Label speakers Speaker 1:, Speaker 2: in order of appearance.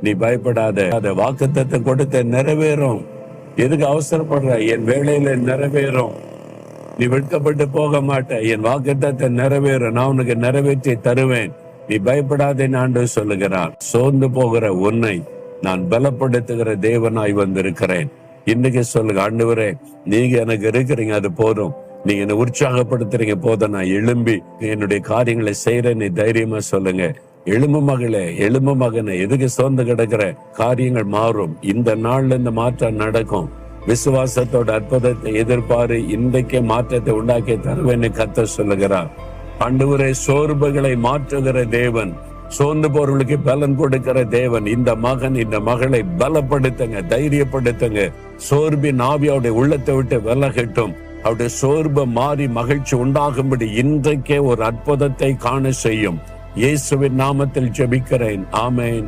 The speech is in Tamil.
Speaker 1: நீ பயப்படாத. அத வாக்குத்தத்தம் கொடுத்த நிறைவேறும். எதுக்கு அவசரப்படுற? என் வேலையில நிறைவேறும். நீ வெட்கப்பட்டு போக மாட்ட. என் வாக்குத்தத்தம் நிறைவேறும். நான் உனக்கு நிறைவேற்றி தருவேன். நீ பயப்படாதேன்னு ஆண்டவர் சொல்லுகிறார். சோர்ந்து போகிற உன்னை நான் பலப்படுத்துகிற தேவனாய் வந்திருக்கிறேன். இன்னைக்கு சொல்லுங்க, ஆண்டவரே நீங்க எனக்கு இருக்கிறீங்க, அது போதும். நீங்க என்ன உற்சாகப்படுத்துறீங்க போதும். நான் எழும்பி என்னுடைய காரியங்களை செய்யறேன். நீ தைரியமா சொல்லுங்க. எழும்பு மகளே, எழும்பு மகனே, எதுக்கு சோர்ந்து கிடக்கிற? காரியங்கள் மாறும். இந்த நாள்ல இந்த மாற்றம் நடக்கும். விசுவாசத்தோட அற்புதத்தை எதிர்பாரு. இன்றைக்கே மாற்றத்தை உண்டாக்கி தருவேன்னு கர்த்தர் சொல்லுகிறார். ஆண்டவரே, சோர்வுகளை மாற்றுகிற தேவன், சோர்ந்து போறவர்களுக்கு பலன் கொடுக்கிற தேவன். இந்த மகன், இந்த மகளை பலப்படுத்துங்க, தைரியப்படுத்துங்க. சோர்வின் ஆவியோட உள்ளத்தை விட்டு விலகட்டும். அவருடைய சோர்வு மாறி மகிழ்ச்சி உண்டாகும்படி இன்றைக்கே ஒரு அற்புதத்தை காண செய்யும். இயேசுவின் நாமத்தில் ஜெபிக்கிறேன். ஆமென்.